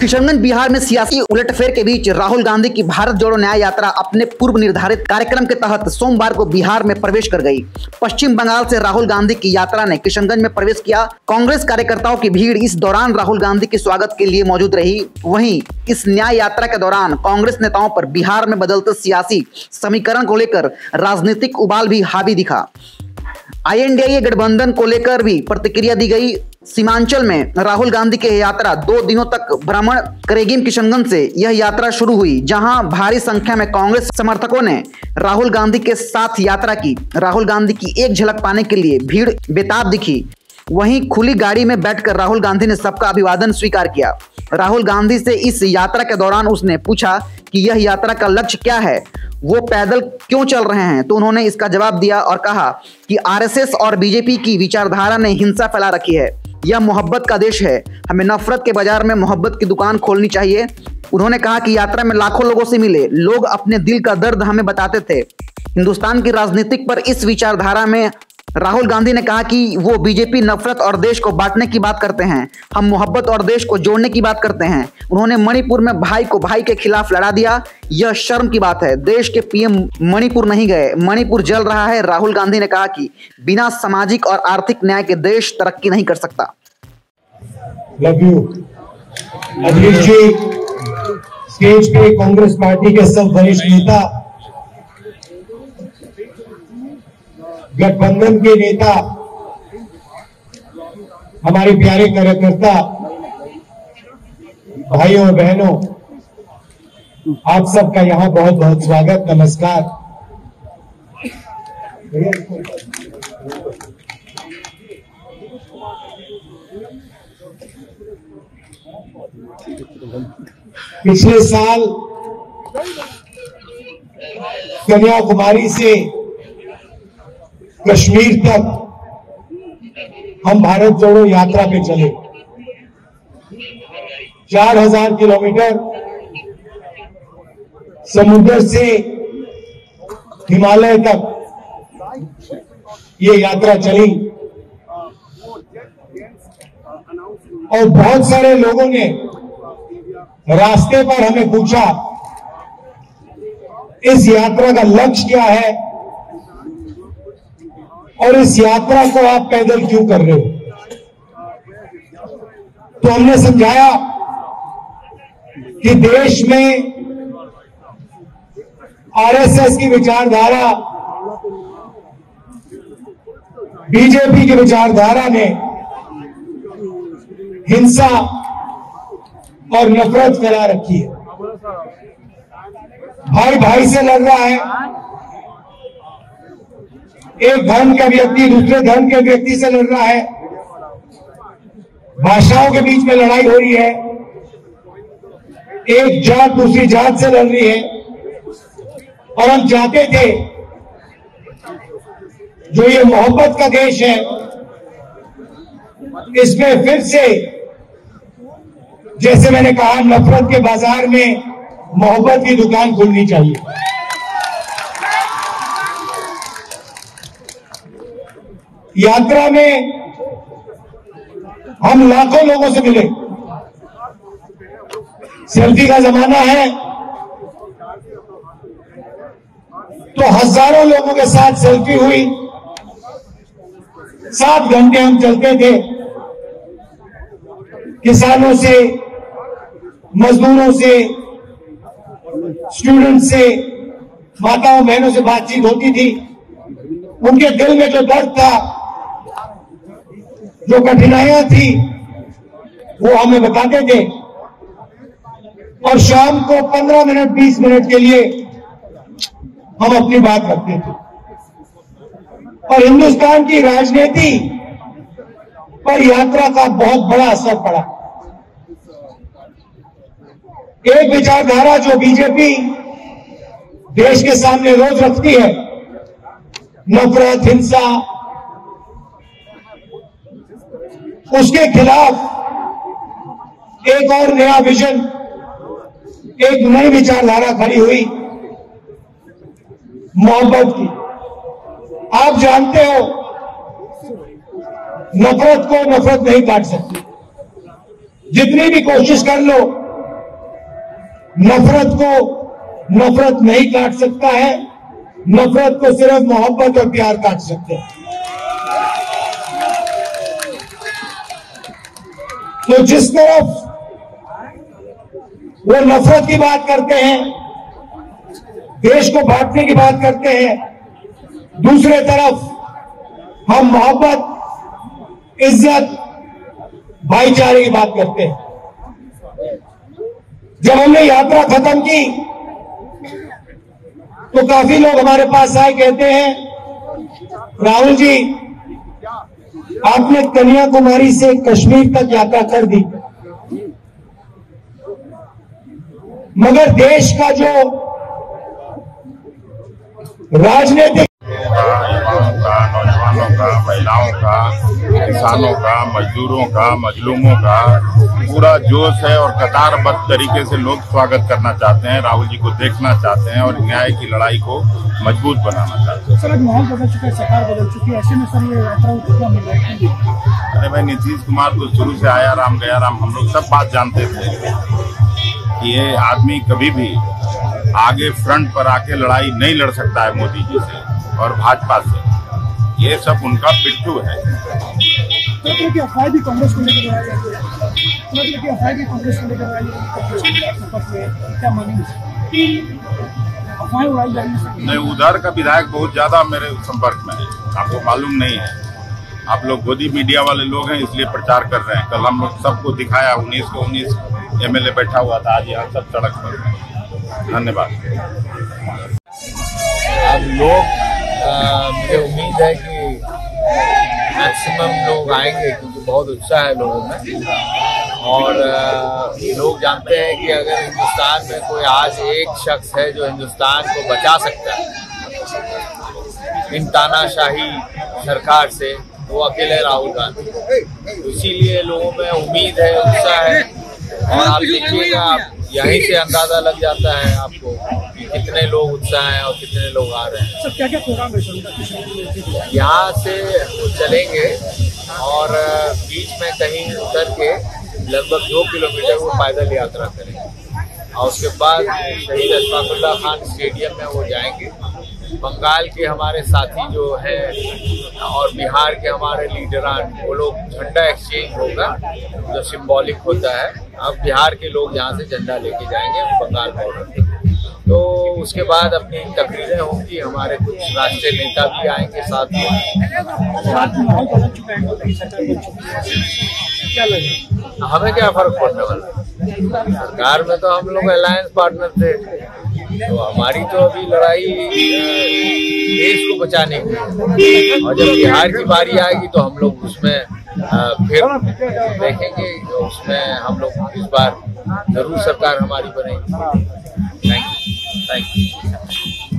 किशनगंज बिहार में सियासी उलटफेर के बीच राहुल गांधी की भारत जोड़ो न्याय यात्रा अपने पूर्व निर्धारित कार्यक्रम के तहत सोमवार को बिहार में प्रवेश कर गई। पश्चिम बंगाल से राहुल गांधी की यात्रा ने किशनगंज में प्रवेश किया। कांग्रेस कार्यकर्ताओं की भीड़ इस दौरान राहुल गांधी के स्वागत के लिए मौजूद रही। वहीं इस न्याय यात्रा के दौरान कांग्रेस नेताओं पर बिहार में बदलते सियासी समीकरण को लेकर राजनीतिक उबाल भी हावी दिखा। INDA गठबंधन को लेकर भी प्रतिक्रिया दी गई। सीमांचल में राहुल गांधी की यात्रा 2 दिनों तक भ्रमण करेगी। किशनगंज से यह यात्रा शुरू हुई, जहां भारी संख्या में कांग्रेस समर्थकों ने राहुल गांधी के साथ यात्रा की। राहुल गांधी की एक झलक पाने के लिए भीड़ बेताब दिखी। वहीं खुली गाड़ी में बैठकर राहुल गांधी ने सबका अभिवादन स्वीकार किया। राहुल गांधी से इस यात्रा के दौरान उसने पूछा कि यह यात्रा का लक्ष्य क्या है, वो पैदल क्यों चल रहे हैं, तो उन्होंने इसका जवाब दिया और कहा कि RSS और BJP की विचारधारा ने हिंसा फैला रखी है। यह मोहब्बत का देश है, हमें नफरत के बाजार में मोहब्बत की दुकान खोलनी चाहिए। उन्होंने कहा कि यात्रा में लाखों लोगों से मिले, लोग अपने दिल का दर्द हमें बताते थे। हिंदुस्तान की राजनीतिक पर इस विचारधारा में राहुल गांधी ने कहा कि वो BJP नफरत और देश को बांटने की बात करते हैं, हम मोहब्बत और देश को जोड़ने की बात करते हैं। उन्होंने मणिपुर में भाई को भाई के खिलाफ लड़ा दिया, यह शर्म की बात है। देश के PM मणिपुर नहीं गए, मणिपुर जल रहा है। राहुल गांधी ने कहा कि बिना सामाजिक और आर्थिक न्याय के देश तरक्की नहीं कर सकता। Love you. Abhijit ji, stage पे कांग्रेस पार्टी के सब वरिष्ठ नेता, गठबंधन के नेता, हमारे प्यारे कार्यकर्ता भाइयों और बहनों, आप सबका यहां बहुत बहुत स्वागत, नमस्कार। पिछले साल कन्याकुमारी से कश्मीर तक हम भारत जोड़ो यात्रा पे चले। 4000 किलोमीटर समुद्र से हिमालय तक ये यात्रा चली और बहुत सारे लोगों ने रास्ते पर हमें पूछा इस यात्रा का लक्ष्य क्या है और इस यात्रा को आप पैदल क्यों कर रहे हो। तो हमने समझाया कि देश में RSS की विचारधारा, BJP की विचारधारा ने हिंसा और नफरत फैला रखी है। भाई भाई से लड़ रहा है, एक धर्म का व्यक्ति दूसरे धर्म के व्यक्ति से लड़ रहा है, भाषाओं के बीच में लड़ाई हो रही है, एक जात दूसरी जात से लड़ रही है। और हम चाहते थे जो ये मोहब्बत का देश है, इसमें फिर से जैसे मैंने कहा नफरत के बाजार में मोहब्बत की दुकान खुलनी चाहिए। यात्रा में हम लाखों लोगों से मिले। सेल्फी का जमाना है तो हजारों लोगों के साथ सेल्फी हुई। 7 घंटे हम चलते थे, किसानों से, मजदूरों से, स्टूडेंट से, माताओं बहनों से बातचीत होती थी। उनके दिल में जो दर्द था, जो कठिनाइयां थी, वो हमें बताते थे। और शाम को 15 मिनट 20 मिनट के लिए हम अपनी बात रखते थे। और हिंदुस्तान की राजनीति पर यात्रा का बहुत बड़ा असर पड़ा। एक विचारधारा जो BJP देश के सामने रोज रखती है, नफरत, हिंसा, उसके खिलाफ एक और नया विजन, एक नई विचारधारा खड़ी हुई मोहब्बत की। आप जानते हो नफरत को नफरत नहीं काट सकती, जितनी भी कोशिश कर लो नफरत को नफरत नहीं काट सकता है। नफरत को सिर्फ मोहब्बत और प्यार काट सकते हैं। तो जिस तरफ वो नफरत की बात करते हैं, देश को बांटने की बात करते हैं, दूसरे तरफ हम मोहब्बत, इज्जत, भाईचारे की बात करते हैं। जब हमने यात्रा खत्म की तो काफी लोग हमारे पास आए, कहते हैं राहुल जी आपने कन्याकुमारी से कश्मीर तक यात्रा कर दी, मगर देश का जो राजनीतिक युवाओं का, नौजवानों का, महिलाओं का, किसानों का, मजदूरों का, मजलूमों का पूरा जोश है और कतारबद्ध तरीके से लोग स्वागत करना चाहते हैं, राहुल जी को देखना चाहते हैं और न्याय की लड़ाई को मजबूत बनाना चाहते हैं। सर, माहौल बदल चुका है, सरकार बदल चुकी है, ऐसे में सर ये यात्रा कितना मिल रहा है? अरे भाई, नीतीश कुमार तो शुरू से आया राम गया राम, हम लोग सब बात जानते थे कि ये आदमी कभी भी आगे फ्रंट पर आके लड़ाई नहीं लड़ सकता है मोदी जी से और भाजपा से। ये सब उनका पिट्ठू है। तो अफवाह भी कांग्रेस को लेकर आई है, अफवाह भी कांग्रेस को लेकर आई है, क्या मानेंगे? अफवाहें उड़ाई जा रही है। नहीं, उधर का विधायक बहुत ज्यादा मेरे संपर्क में है, आपको मालूम नहीं है। आप लोग गोदी मीडिया वाले लोग हैं इसलिए प्रचार कर रहे हैं। कल हम लोग सबको दिखाया, 19 को 19 MLA बैठा हुआ था, आज यहाँ सब सड़क पर। धन्यवाद। अब लोग मुझे उम्मीद है कि मैक्सिमम लोग आएंगे, क्योंकि बहुत उत्साह है लोगों में। और लोग जानते हैं कि अगर हिंदुस्तान में कोई आज एक शख्स है जो हिंदुस्तान को बचा सकता है इन तानाशाही सरकार से, वो अकेले राहुल गांधी। तो इसीलिए लोगों में उम्मीद है, उत्साह है। और आप देखिएगा, यहीं से अंदाजा लग जाता है आपको कि कितने लोग उत्साह हैं और कितने लोग आ रहे हैं। सर, क्या क्या प्रोग्राम है? यहाँ से चलेंगे और बीच में कहीं उतर के लगभग 2 किलोमीटर वो पैदल यात्रा करेंगे और उसके बाद शहीद अशफाकुल्लाह खान स्टेडियम में वो जाएंगे। बंगाल के हमारे साथी जो हैं और बिहार के हमारे लीडरान, वो लोग झंडा एक्सचेंज होगा जो सिंबॉलिक होता है। अब बिहार के लोग यहाँ से झंडा लेके जाएंगे बंगाल बॉर्डर पे। तो उसके बाद अपनी तकरीरें होंगी, हमारे कुछ राष्ट्रीय नेता भी आएंगे साथ में। माहौल बदल चुका है, सरकार बन चुकी है, क्या लगेगा? हमें क्या फर्क पड़ने वाला? सरकार में तो हम लोग अलायंस पार्टनर थे, तो हमारी तो अभी लड़ाई देश को बचाने की। और जब बिहार की बारी आएगी तो हम लोग उसमें फिर देखेंगे, उसमें हम लोग इस बार जरूर सरकार हमारी बनेगी। Thank you.